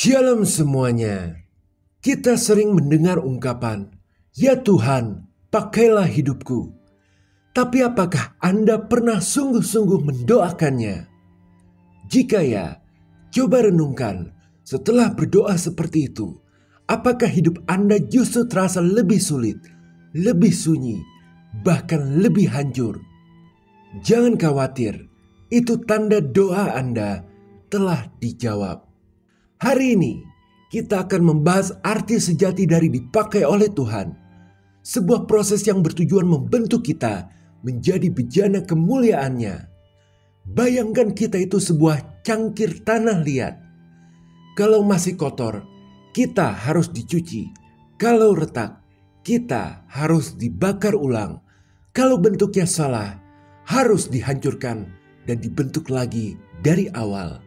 Shalom semuanya. Kita sering mendengar ungkapan, "Ya Tuhan, pakailah hidupku." Tapi apakah Anda pernah sungguh-sungguh mendoakannya? Jika ya, coba renungkan setelah berdoa seperti itu, apakah hidup Anda justru terasa lebih sulit, lebih sunyi, bahkan lebih hancur? Jangan khawatir, itu tanda doa Anda telah dijawab. Hari ini kita akan membahas arti sejati dari dipakai oleh Tuhan. Sebuah proses yang bertujuan membentuk kita menjadi bejana kemuliaannya. Bayangkan kita itu sebuah cangkir tanah liat. Kalau masih kotor, kita harus dicuci. Kalau retak, kita harus dibakar ulang. Kalau bentuknya salah, harus dihancurkan dan dibentuk lagi dari awal.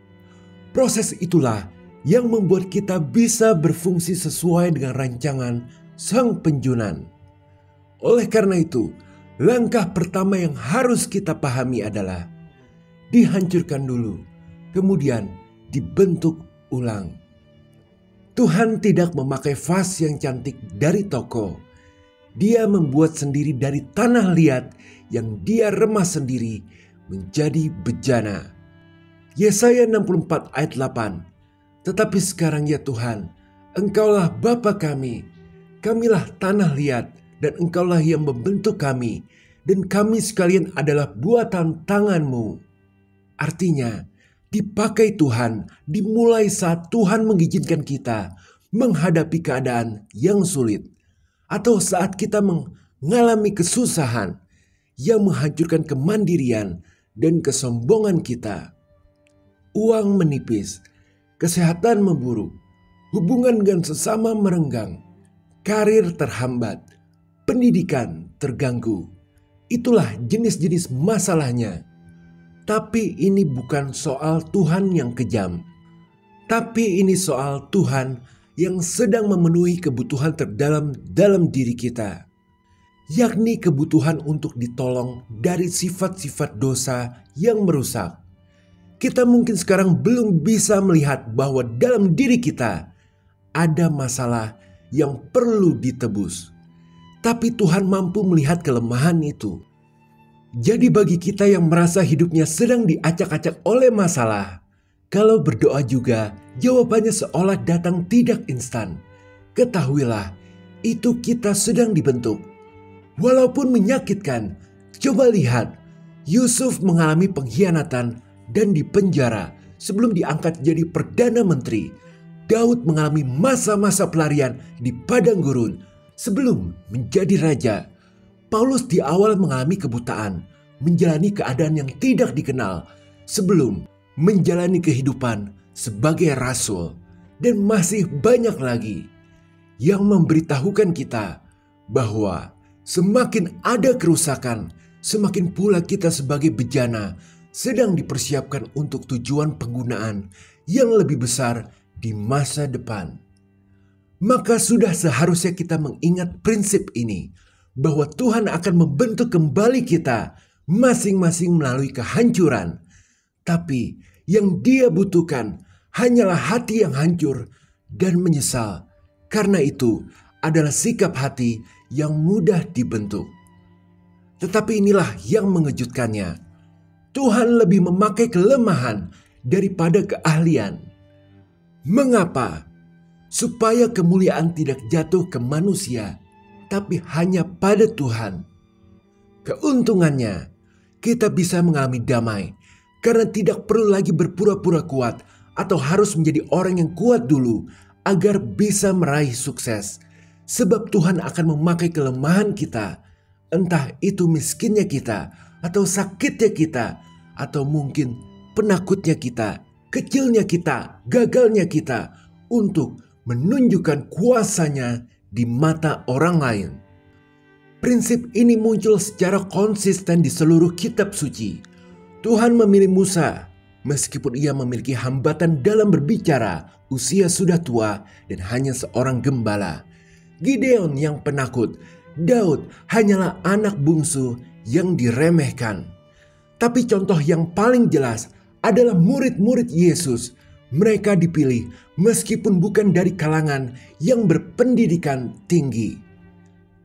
Proses itulah yang membuat kita bisa berfungsi sesuai dengan rancangan Sang Penjunan. Oleh karena itu, langkah pertama yang harus kita pahami adalah dihancurkan dulu, kemudian dibentuk ulang. Tuhan tidak memakai vas yang cantik dari toko. Dia membuat sendiri dari tanah liat yang dia remas sendiri menjadi bejana. Yesaya 64 ayat 8. Tetapi sekarang ya Tuhan, Engkaulah Bapa kami, kamilah tanah liat, dan Engkaulah yang membentuk kami, dan kami sekalian adalah buatan tangan-Mu. Artinya, dipakai Tuhan dimulai saat Tuhan mengizinkan kita menghadapi keadaan yang sulit, atau saat kita mengalami kesusahan yang menghancurkan kemandirian dan kesombongan kita. Uang menipis, kesehatan memburuk, hubungan dengan sesama merenggang, karir terhambat, pendidikan terganggu. Itulah jenis-jenis masalahnya. Tapi ini bukan soal Tuhan yang kejam. Tapi ini soal Tuhan yang sedang memenuhi kebutuhan terdalam dalam diri kita. Yakni kebutuhan untuk ditolong dari sifat-sifat dosa yang merusak. Kita mungkin sekarang belum bisa melihat bahwa dalam diri kita ada masalah yang perlu ditebus. Tapi Tuhan mampu melihat kelemahan itu. Jadi bagi kita yang merasa hidupnya sedang diacak-acak oleh masalah, kalau berdoa juga jawabannya seolah datang tidak instan. Ketahuilah, itu kita sedang dibentuk. Walaupun menyakitkan, coba lihat, Yusuf mengalami pengkhianatan dan dipenjara sebelum diangkat jadi Perdana Menteri. Daud mengalami masa-masa pelarian di padang gurun sebelum menjadi raja. Paulus di awal mengalami kebutaan, menjalani keadaan yang tidak dikenal sebelum menjalani kehidupan sebagai rasul. Dan masih banyak lagi yang memberitahukan kita bahwa semakin ada kerusakan, semakin pula kita sebagai bejana sedang dipersiapkan untuk tujuan penggunaan yang lebih besar di masa depan. Maka sudah seharusnya kita mengingat prinsip ini, bahwa Tuhan akan membentuk kembali kita masing-masing melalui kehancuran. Tapi yang Dia butuhkan hanyalah hati yang hancur dan menyesal. Karena itu adalah sikap hati yang mudah dibentuk. Tetapi inilah yang mengejutkannya. Tuhan lebih memakai kelemahan daripada keahlian. Mengapa? Supaya kemuliaan tidak jatuh ke manusia, tapi hanya pada Tuhan. Keuntungannya, kita bisa mengalami damai karena tidak perlu lagi berpura-pura kuat atau harus menjadi orang yang kuat dulu agar bisa meraih sukses. Sebab Tuhan akan memakai kelemahan kita, entah itu miskinnya kita, atau sakitnya kita, atau mungkin penakutnya kita, kecilnya kita, gagalnya kita, untuk menunjukkan kuasanya di mata orang lain. Prinsip ini muncul secara konsisten di seluruh kitab suci. Tuhan memilih Musa, meskipun ia memiliki hambatan dalam berbicara, usia sudah tua dan hanya seorang gembala. Gideon yang penakut, Daud hanyalah anak bungsu yang diremehkan. Tapi contoh yang paling jelas adalah murid-murid Yesus. Mereka dipilih meskipun bukan dari kalangan yang berpendidikan tinggi.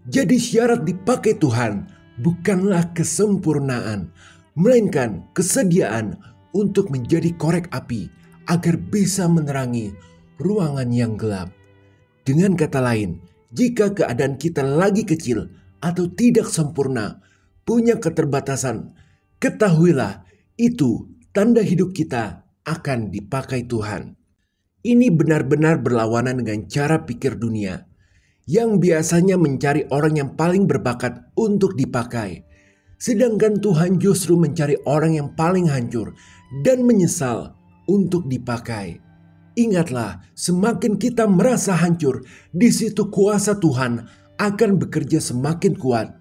Jadi syarat dipakai Tuhan bukanlah kesempurnaan, melainkan kesediaan untuk menjadi korek api agar bisa menerangi ruangan yang gelap. Dengan kata lain, jika keadaan kita lagi kecil atau tidak sempurna, punya keterbatasan, ketahuilah itu tanda hidup kita akan dipakai Tuhan. Ini benar-benar berlawanan dengan cara pikir dunia yang biasanya mencari orang yang paling berbakat untuk dipakai. Sedangkan Tuhan justru mencari orang yang paling hancur dan menyesal untuk dipakai. Ingatlah, semakin kita merasa hancur, di situ kuasa Tuhan akan bekerja semakin kuat.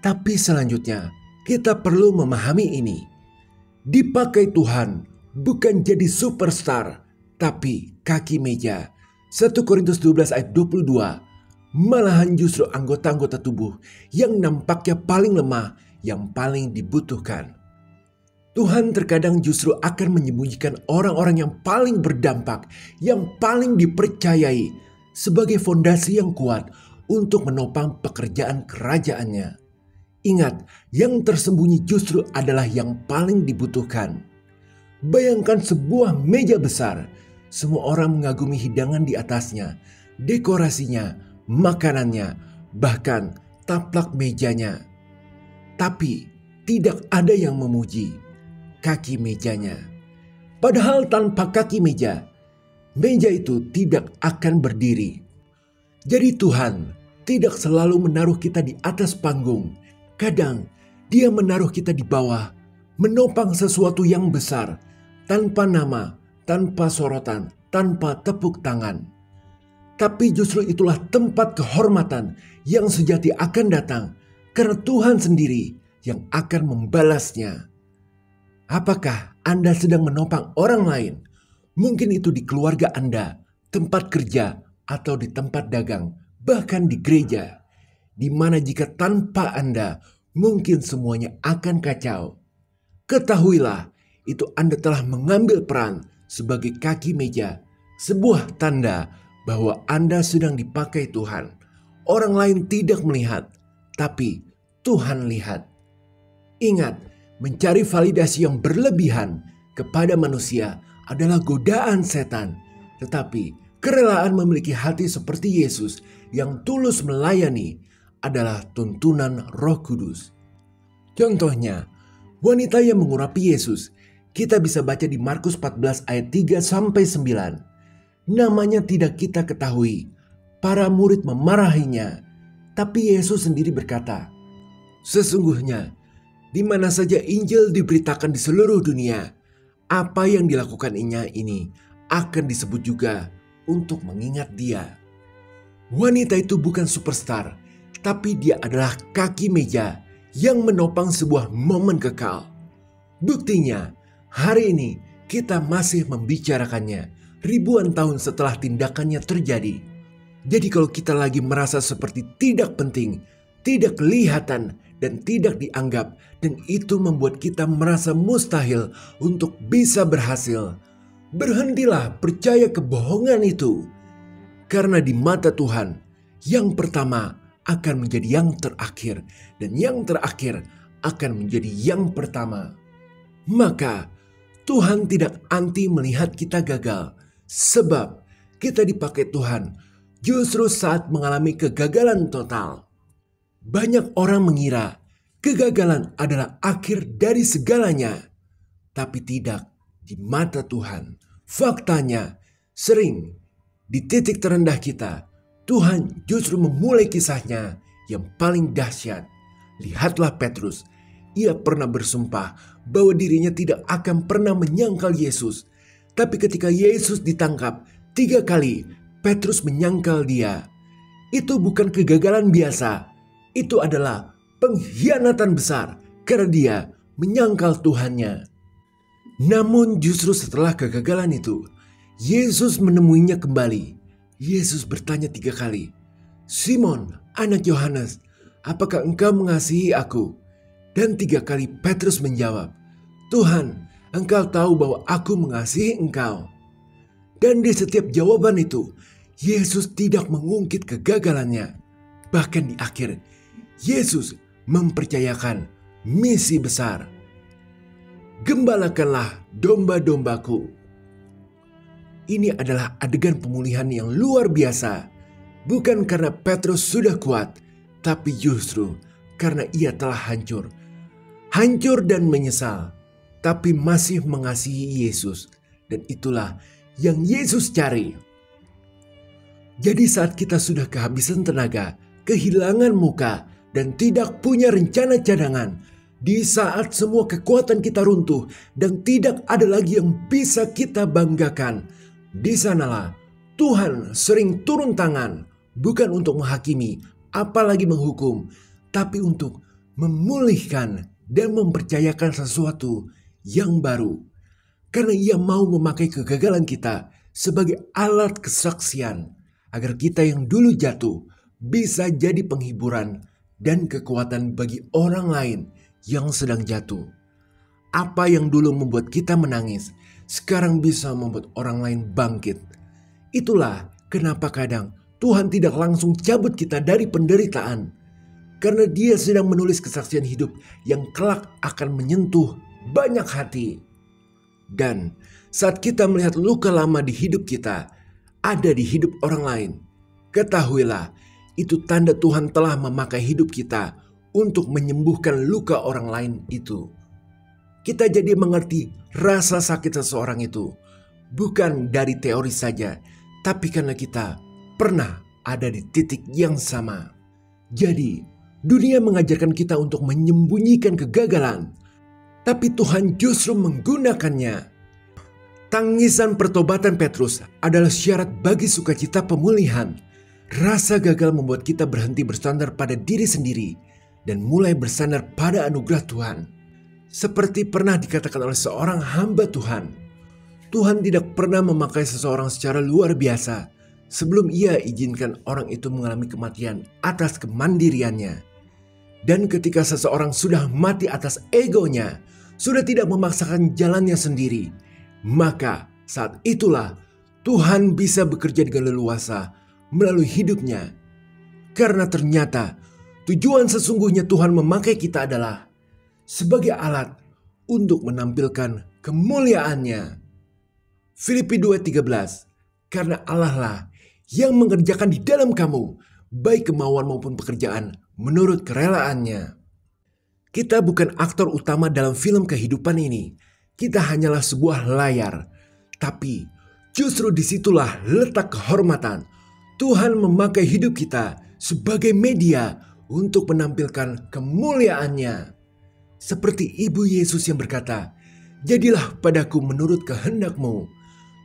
Tapi selanjutnya, kita perlu memahami ini. Dipakai Tuhan bukan jadi superstar, tapi kaki meja. 1 Korintus 12 ayat 22. Malahan justru anggota-anggota tubuh yang nampaknya paling lemah yang paling dibutuhkan. Tuhan terkadang justru akan menyembunyikan orang-orang yang paling berdampak, yang paling dipercayai sebagai fondasi yang kuat untuk menopang pekerjaan kerajaannya. Ingat, yang tersembunyi justru adalah yang paling dibutuhkan. Bayangkan sebuah meja besar, semua orang mengagumi hidangan di atasnya, dekorasinya, makanannya, bahkan taplak mejanya. Tapi tidak ada yang memuji kaki mejanya. Padahal tanpa kaki meja, meja itu tidak akan berdiri. Jadi Tuhan tidak selalu menaruh kita di atas panggung. Kadang Dia menaruh kita di bawah, menopang sesuatu yang besar, tanpa nama, tanpa sorotan, tanpa tepuk tangan. Tapi justru itulah tempat kehormatan yang sejati akan datang, karena Tuhan sendiri yang akan membalasnya. Apakah Anda sedang menopang orang lain? Mungkin itu di keluarga Anda, tempat kerja, atau di tempat dagang, bahkan di gereja. Di mana jika tanpa Anda, mungkin semuanya akan kacau. Ketahuilah, itu Anda telah mengambil peran sebagai kaki meja, sebuah tanda bahwa Anda sedang dipakai Tuhan. Orang lain tidak melihat, tapi Tuhan lihat. Ingat, mencari validasi yang berlebihan kepada manusia adalah godaan setan. Tetapi kerelaan memiliki hati seperti Yesus yang tulus melayani adalah tuntunan Roh Kudus. Contohnya, wanita yang mengurapi Yesus, kita bisa baca di Markus 14 ayat 3-9. Namanya tidak kita ketahui. Para murid memarahinya, tapi Yesus sendiri berkata, "Sesungguhnya, di mana saja Injil diberitakan di seluruh dunia, apa yang dilakukan ini akan disebut juga untuk mengingat dia." Wanita itu bukan superstar, tapi dia adalah kaki meja yang menopang sebuah momen kekal. Buktinya, hari ini kita masih membicarakannya ribuan tahun setelah tindakannya terjadi. Jadi kalau kita lagi merasa seperti tidak penting, tidak kelihatan, dan tidak dianggap, dan itu membuat kita merasa mustahil untuk bisa berhasil, berhentilah percaya kebohongan itu. Karena di mata Tuhan, yang pertama akan menjadi yang terakhir, dan yang terakhir akan menjadi yang pertama. Maka Tuhan tidak anti melihat kita gagal, sebab kita dipakai Tuhan justru saat mengalami kegagalan total. Banyak orang mengira kegagalan adalah akhir dari segalanya, tapi tidak di mata Tuhan. Faktanya, sering di titik terendah kita, Tuhan justru memulai kisahnya yang paling dahsyat. Lihatlah Petrus, ia pernah bersumpah bahwa dirinya tidak akan pernah menyangkal Yesus. Tapi ketika Yesus ditangkap 3 kali, Petrus menyangkal dia. Itu bukan kegagalan biasa. Itu adalah pengkhianatan besar karena dia menyangkal Tuhannya. Namun justru setelah kegagalan itu, Yesus menemuinya kembali. Yesus bertanya 3 kali, "Simon, anak Yohanes, apakah engkau mengasihi aku?" Dan 3 kali Petrus menjawab, "Tuhan, engkau tahu bahwa aku mengasihi engkau." Dan di setiap jawaban itu, Yesus tidak mengungkit kegagalannya. Bahkan di akhir, Yesus mempercayakan misi besar. Gembalakanlah domba-dombaku. Ini adalah adegan pemulihan yang luar biasa. Bukan karena Petrus sudah kuat, tapi justru karena ia telah hancur. Hancur dan menyesal, tapi masih mengasihi Yesus. Dan itulah yang Yesus cari. Jadi saat kita sudah kehabisan tenaga, kehilangan muka, dan tidak punya rencana cadangan, di saat semua kekuatan kita runtuh dan tidak ada lagi yang bisa kita banggakan, di sanalah Tuhan sering turun tangan, bukan untuk menghakimi, apalagi menghukum, tapi untuk memulihkan dan mempercayakan sesuatu yang baru. Karena ia mau memakai kegagalan kita sebagai alat kesaksian, agar kita yang dulu jatuh bisa jadi penghiburan dan kekuatan bagi orang lain yang sedang jatuh. Apa yang dulu membuat kita menangis, sekarang bisa membuat orang lain bangkit. Itulah kenapa kadang Tuhan tidak langsung cabut kita dari penderitaan, karena Dia sedang menulis kesaksian hidup yang kelak akan menyentuh banyak hati. Dan saat kita melihat luka lama di hidup kita ada di hidup orang lain, ketahuilah itu tanda Tuhan telah memakai hidup kita untuk menyembuhkan luka orang lain itu. Kita jadi mengerti rasa sakit seseorang itu, bukan dari teori saja, tapi karena kita pernah ada di titik yang sama. Jadi, dunia mengajarkan kita untuk menyembunyikan kegagalan, tapi Tuhan justru menggunakannya. Tangisan pertobatan Petrus adalah syarat bagi sukacita pemulihan. Rasa gagal membuat kita berhenti bersandar pada diri sendiri dan mulai bersandar pada anugerah Tuhan. Seperti pernah dikatakan oleh seorang hamba Tuhan, Tuhan tidak pernah memakai seseorang secara luar biasa sebelum Ia izinkan orang itu mengalami kematian atas kemandiriannya. Dan ketika seseorang sudah mati atas egonya, sudah tidak memaksakan jalannya sendiri, maka saat itulah Tuhan bisa bekerja dengan leluasa melalui hidupnya. Karena ternyata tujuan sesungguhnya Tuhan memakai kita adalah sebagai alat untuk menampilkan kemuliaannya. Filipi 2:13, karena Allah lah yang mengerjakan di dalam kamu baik kemauan maupun pekerjaan menurut kerelaannya. Kita bukan aktor utama dalam film kehidupan ini. Kita hanyalah sebuah layar. Tapi justru disitulah letak kehormatan. Tuhan memakai hidup kita sebagai media untuk menampilkan kemuliaannya. Seperti Ibu Yesus yang berkata, "Jadilah padaku menurut kehendak-Mu."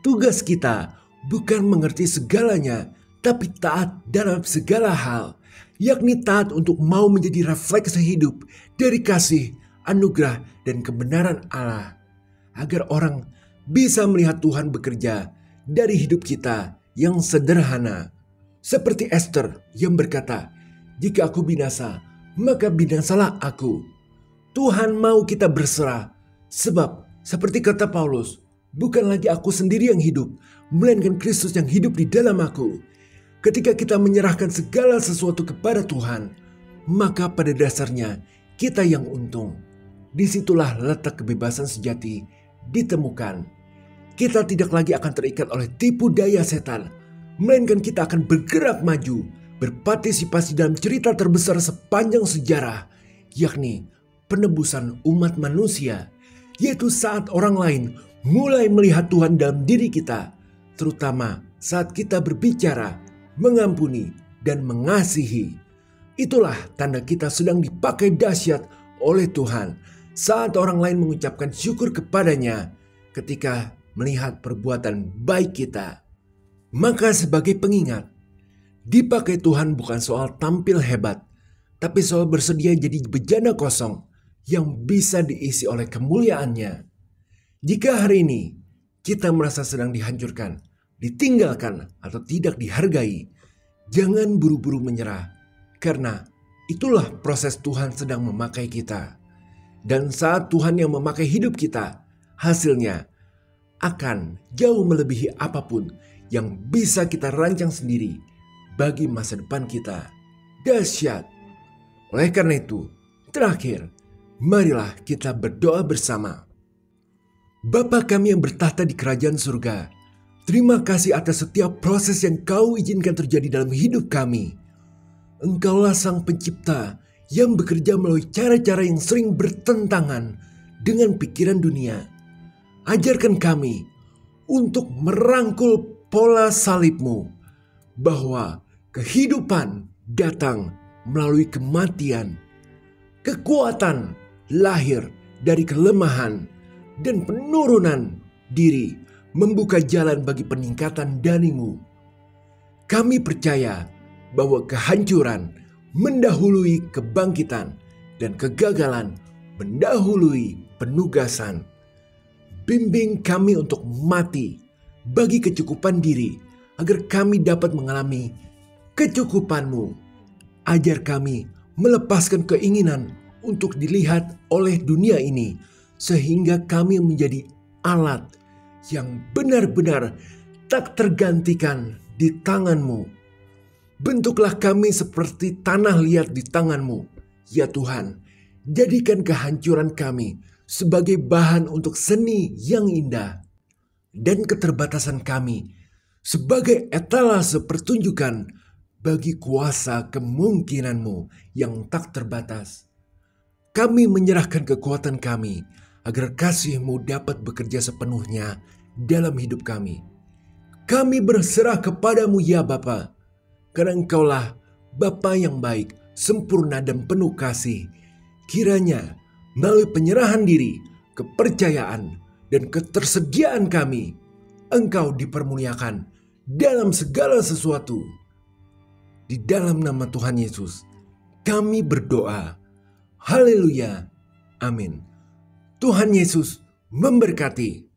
Tugas kita bukan mengerti segalanya, tapi taat dalam segala hal. Yakni taat untuk mau menjadi refleksi hidup dari kasih, anugerah, dan kebenaran Allah. Agar orang bisa melihat Tuhan bekerja dari hidup kita yang sederhana. Seperti Esther yang berkata, "Jika aku binasa, maka binasalah aku." Tuhan mau kita berserah. Sebab seperti kata Paulus, "Bukan lagi aku sendiri yang hidup, melainkan Kristus yang hidup di dalam aku." Ketika kita menyerahkan segala sesuatu kepada Tuhan, maka pada dasarnya kita yang untung. Disitulah letak kebebasan sejati ditemukan. Kita tidak lagi akan terikat oleh tipu daya setan, melainkan kita akan bergerak maju, berpartisipasi dalam cerita terbesar sepanjang sejarah, yakni penebusan umat manusia, yaitu saat orang lain mulai melihat Tuhan dalam diri kita, terutama saat kita berbicara, mengampuni, dan mengasihi. Itulah tanda kita sedang dipakai dahsyat oleh Tuhan saat orang lain mengucapkan syukur kepadanya ketika melihat perbuatan baik kita. Maka sebagai pengingat, dipakai Tuhan bukan soal tampil hebat, tapi soal bersedia jadi bejana kosong yang bisa diisi oleh kemuliaannya. Jika hari ini kita merasa sedang dihancurkan, ditinggalkan, atau tidak dihargai, jangan buru-buru menyerah, karena itulah proses Tuhan sedang memakai kita. Dan saat Tuhan yang memakai hidup kita, hasilnya akan jauh melebihi apapun yang bisa kita rancang sendiri bagi masa depan kita. Dahsyat. Oleh karena itu, terakhir, marilah kita berdoa bersama. Bapa kami yang bertahta di kerajaan surga, terima kasih atas setiap proses yang Kau izinkan terjadi dalam hidup kami. Engkaulah Sang Pencipta yang bekerja melalui cara-cara yang sering bertentangan dengan pikiran dunia. Ajarkan kami untuk merangkul pola salib-Mu, bahwa kehidupan datang melalui kematian, kekuatan lahir dari kelemahan, dan penurunan diri membuka jalan bagi peningkatan dari-Mu. Kami percaya bahwa kehancuran mendahului kebangkitan dan kegagalan mendahului penugasan. Bimbing kami untuk mati bagi kecukupan diri, agar kami dapat mengalami kecukupan-Mu. Ajar kami melepaskan keinginan untuk dilihat oleh dunia ini, sehingga kami menjadi alat yang benar-benar tak tergantikan di tangan-Mu. Bentuklah kami seperti tanah liat di tangan-Mu, ya Tuhan. Jadikan kehancuran kami sebagai bahan untuk seni yang indah, dan keterbatasan kami sebagai etalase pertunjukan bagi kuasa kemungkinan-Mu yang tak terbatas. Kami menyerahkan kekuatan kami agar kasih-Mu dapat bekerja sepenuhnya dalam hidup kami. Kami berserah kepada-Mu ya Bapa, karena Engkaulah Bapa yang baik, sempurna dan penuh kasih. Kiranya melalui penyerahan diri, kepercayaan, dan ketersediaan kami, Engkau dipermuliakan dalam segala sesuatu. Di dalam nama Tuhan Yesus, kami berdoa. Haleluya. Amin. Tuhan Yesus memberkati.